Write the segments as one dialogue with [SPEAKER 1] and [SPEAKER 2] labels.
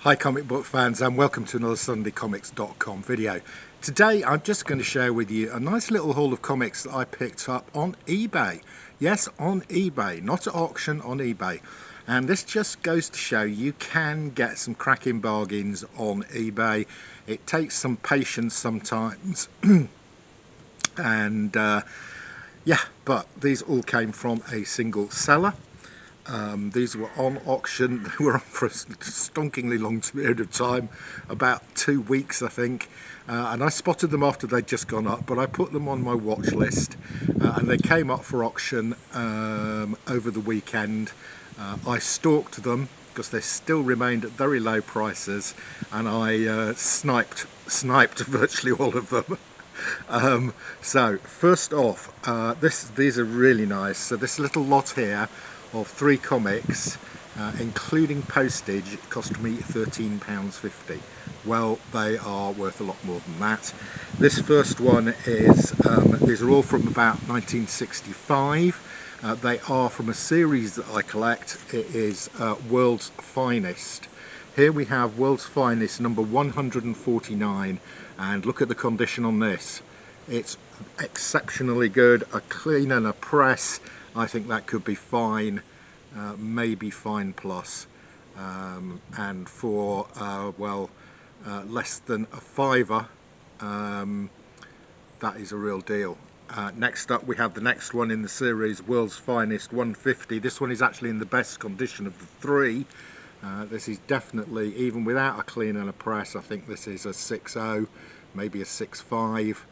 [SPEAKER 1] Hi comic book fans, and welcome to another SundayComics.com video. Today I'm just going to share with you a nice little haul of comics that I picked up on eBay. Yes, on eBay, not at auction, on eBay. And this just goes to show you can get some cracking bargains on eBay. It takes some patience sometimes. and yeah, but these all came from a single seller. These were on auction. They were on for a stonkingly long period of time, about 2 weeks I think, and I spotted them after they'd just gone up, but I put them on my watch list, and they came up for auction over the weekend. I stalked them because they still remained at very low prices, and I sniped virtually all of them. So first off, these are really nice. So this little lot here of 3 comics, including postage, it cost me £13.50. Well, they are worth a lot more than that. This first one is, these are all from about 1965. They are from a series that I collect. It is World's Finest. Here we have World's Finest number 149, and look at the condition on this. It's exceptionally good. A clean and a press, I think that could be fine, maybe fine plus, and for less than a fiver, that is a real deal. Next up we have the next one in the series, World's Finest 150. This one is actually in the best condition of the 3. This is definitely, even without a clean and a press, I think this is a 6.0, maybe a 6.5.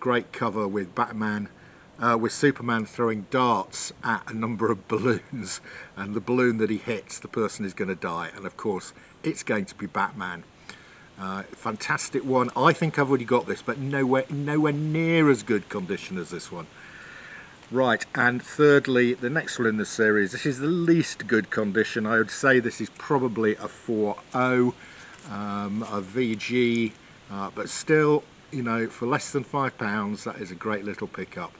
[SPEAKER 1] Great cover with Batman, with Superman throwing darts at a number of balloons, and the balloon that he hits, the person is going to die, and of course it's going to be Batman. Fantastic one. I think I've already got this, but nowhere near as good condition as this one. Right, and thirdly, the next one in the series, this is the least good condition. I would say this is probably a 4.0, a VG, but still, you know, for less than £5, that is a great little pickup.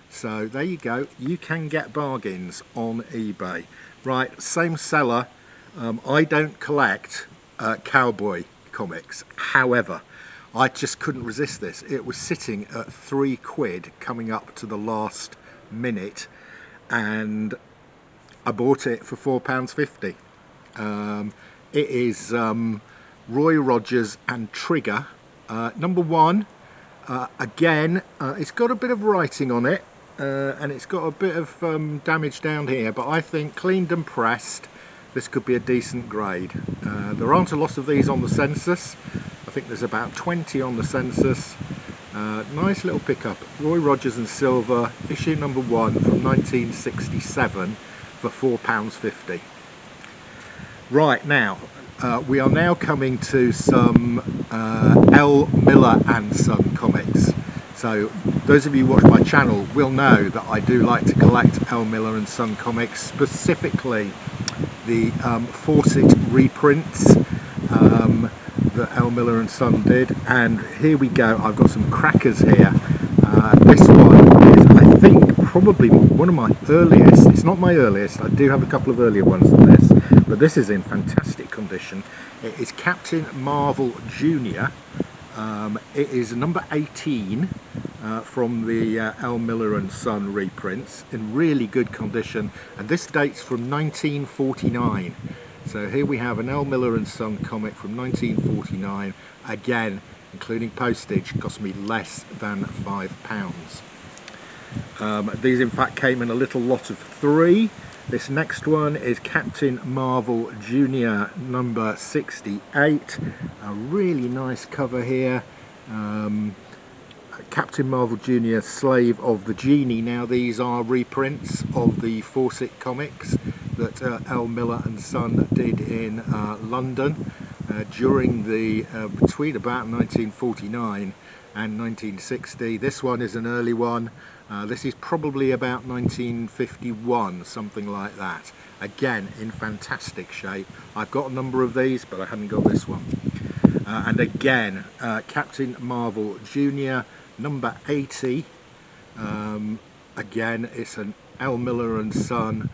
[SPEAKER 1] So there you go, you can get bargains on eBay. Right, same seller. I don't collect cowboy comics, however, I just couldn't resist this. It was sitting at £3 coming up to the last minute, and I bought it for £4.50. It is Roy Rogers and Trigger, number 1. Again, it's got a bit of writing on it, and it's got a bit of damage down here, but I think cleaned and pressed, this could be a decent grade. There aren't a lot of these on the census. I think there's about 20 on the census. Nice little pickup. Roy Rogers and Silver, issue number 1 from 1967 for £4.50. Right, now we are now coming to some L. Miller and Son comics. So those of you who watch my channel will know that I do like to collect L. Miller and Son comics, specifically the Fawcett reprints that L. Miller and Son did. And here we go, I've got some crackers here. This one is, I think, probably one of my earliest. It's not my earliest, I do have a couple of earlier ones than this, but this is in fantastic condition. It is Captain Marvel Jr. It is number 18 from the L. Miller and Son reprints, in really good condition, and this dates from 1949. So here we have an L. Miller and Son comic from 1949, again including postage, cost me less than £5. These in fact came in a little lot of 3. This next one is Captain Marvel Jr. number 68. A really nice cover here. Captain Marvel Jr. Slave of the Genie. Now these are reprints of the Fawcett comics that L. Miller and Son did in London during the between about 1949 and 1960. This one is an early one. This is probably about 1951, something like that. Again, in fantastic shape. I've got a number of these, but I haven't got this one. And again, Captain Marvel Jr. number 80. Again, it's an L. Miller and Son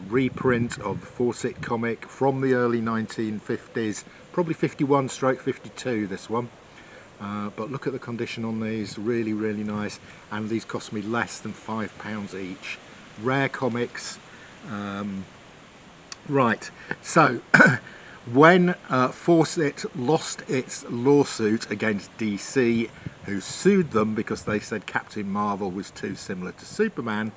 [SPEAKER 1] reprint of the Fawcett comic from the early 1950s, probably 51/52 this one. But look at the condition on these, really nice, and these cost me less than £5 each. Rare comics. Right, so when Fawcett lost its lawsuit against DC, who sued them because they said Captain Marvel was too similar to Superman,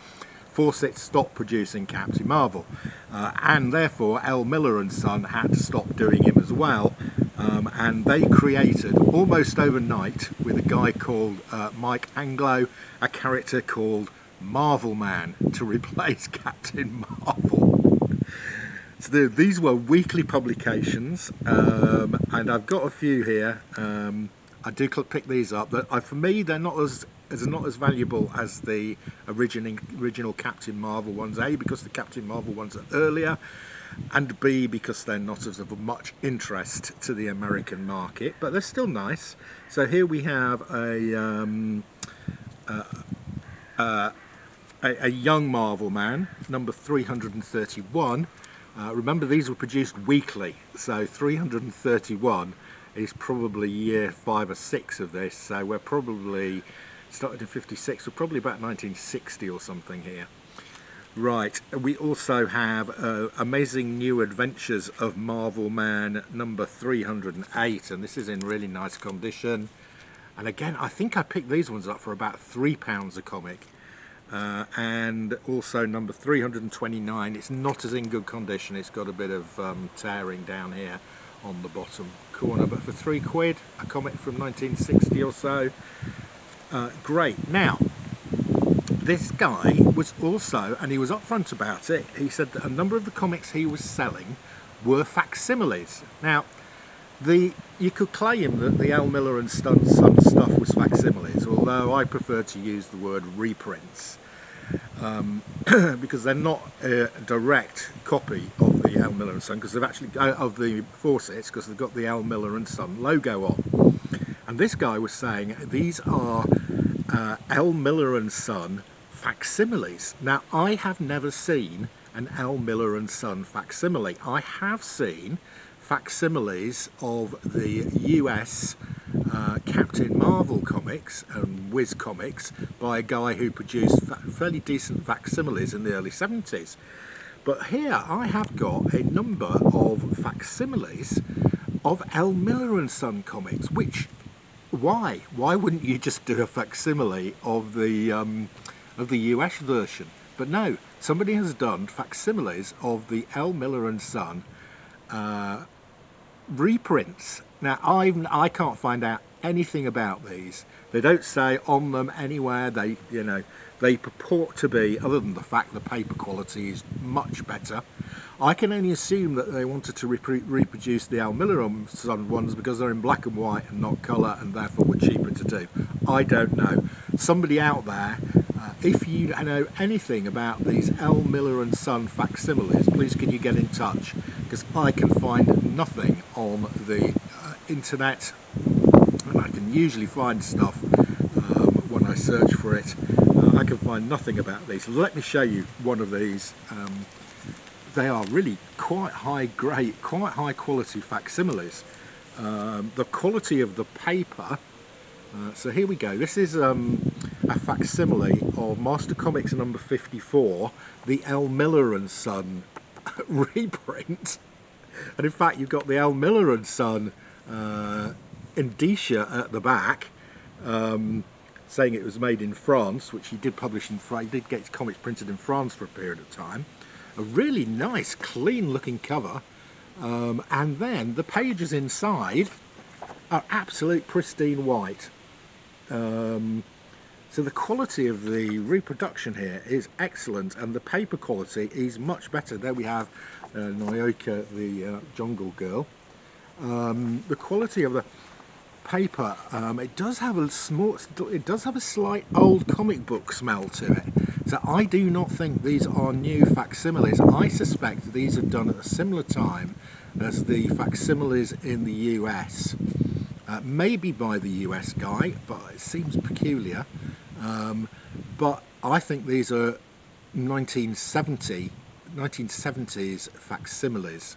[SPEAKER 1] Fawcett stopped producing Captain Marvel, and therefore L. Miller and Son had to stop doing him as well, and they created almost overnight, with a guy called Mike Anglo, a character called Marvel Man to replace Captain Marvel. So these were weekly publications, and I've got a few here. I do pick these up. But for me, they're not as valuable as the original Captain Marvel ones. A, because the Captain Marvel ones are earlier, and B, because they're not as of much interest to the American market. But they're still nice. So here we have a young Marvel Man, number 331. Remember, these were produced weekly, so 331 is probably year 5 or 6 of this, so we're probably started in 56, we're probably about 1960 or something here. Right, we also have Amazing New Adventures of Marvel Man number 308, and this is in really nice condition. And again, I think I picked these ones up for about £3 a comic. And also number 329, it's not as in good condition, it's got a bit of tearing down here on the bottom corner, but for £3, a comic from 1960 or so. Great. Now, this guy was also, and he was upfront about it, he said that a number of the comics he was selling were facsimiles. Now, you could claim that the L. Miller and Son stuff was facsimiles, although I prefer to use the word reprints, because they're not a direct copy of the L. Miller and Son, because they've actually of the Fawcett's, because they've got the L. Miller and Son logo on. And this guy was saying these are L. Miller and Son facsimiles. Now, I have never seen an L. Miller and Son facsimile. I have seen facsimiles of the US Captain Marvel comics and Whiz comics by a guy who produced fairly decent facsimiles in the early 70s. But here I have got a number of facsimiles of L. Miller and Son comics, which, why wouldn't you just do a facsimile of the US version? But no, somebody has done facsimiles of the L. Miller and Son reprints. Now, I can't find out anything about these. They don't say on them anywhere. They purport to be, other than the fact the paper quality is much better. I can only assume that they wanted to reproduce the Al Miller and Son ones because they're in black and white and not colour, and therefore were cheaper to do. I don't know. Somebody out there, if you know anything about these L. Miller and Son facsimiles, please can you get in touch, because I can find nothing on the internet, and I can usually find stuff when I search for it. I can find nothing about these. Let me show you one of these. They are really quite high grade, quite high quality facsimiles. The quality of the paper, so here we go. This is a facsimile of Master Comics number 54, the L. Miller and Son reprint. And in fact, you've got the L. Miller and Son indicia at the back, saying it was made in France, which he did publish in France. He did get his comics printed in France for a period of time. A really nice, clean-looking cover, and then the pages inside are absolute pristine white. So the quality of the reproduction here is excellent, and the paper quality is much better. There we have Naoka, the Jungle Girl. The quality of the paper, it does have a slight old comic book smell to it. So I do not think these are new facsimiles. I suspect these are done at a similar time as the facsimiles in the US. Maybe by the US guy, but it seems peculiar. But I think these are 1970 1970s Facsimiles,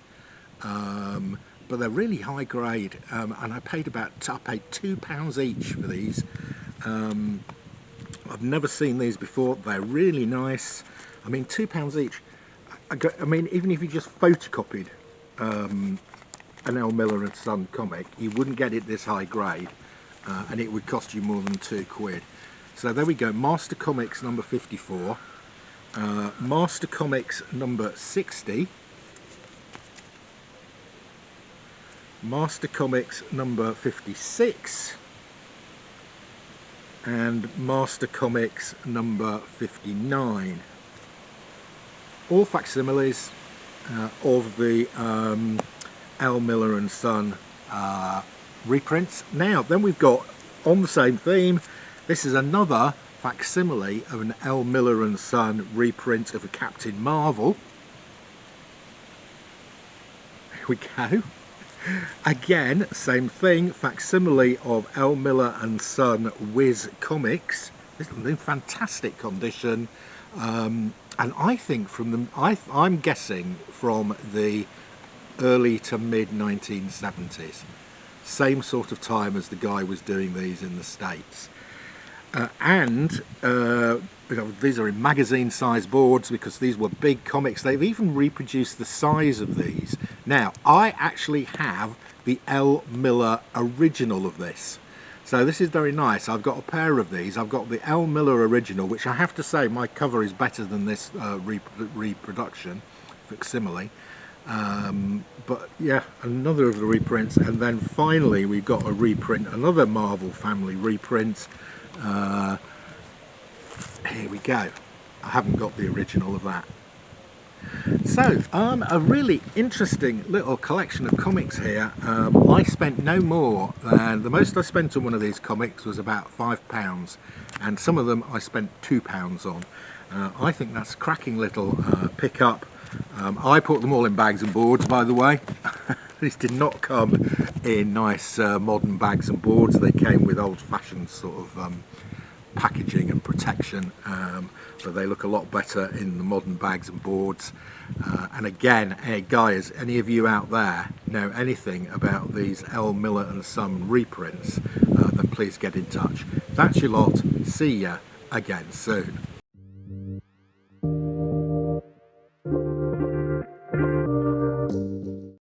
[SPEAKER 1] but they're really high grade, and I paid £2 each for these. I've never seen these before. They're really nice. I mean, £2 each. I mean, even if you just photocopied an L. Miller and Son comic, you wouldn't get it this high grade, and it would cost you more than £2. So there we go. Master Comics number 54, Master Comics number 60, Master Comics number 56, and Master Comics number 59. All facsimiles of the L. Miller and Son reprints. Now then, we've got, on the same theme, this is another facsimile of an L. Miller and Son reprint of a Captain Marvel. Here we go. Again, same thing, facsimile of L. Miller and Son Whiz comics. This is in fantastic condition, and I think from them, I'm guessing from the early to mid 1970s, same sort of time as the guy was doing these in the States. You know, these are in magazine size boards because these were big comics. They've even reproduced the size of these. Now, I actually have the L. Miller original of this. So this is very nice. I've got a pair of these. I've got the L. Miller original, which I have to say my cover is better than this reproduction, facsimile. But yeah, another of the reprints. And then finally we've got a reprint, another Marvel family reprint. Here we go. I haven't got the original of that. So, a really interesting little collection of comics here. I spent no more than, the most I spent on one of these comics was about £5, and some of them I spent £2 on. I think that's a cracking little pick-up. I put them all in bags and boards, by the way. These did not come in nice modern bags and boards. They came with old-fashioned sort of packaging and protection, but they look a lot better in the modern bags and boards. And again, hey guys, any of you out there know anything about these L. Miller and Son reprints, then please get in touch. That's your lot. See ya again soon.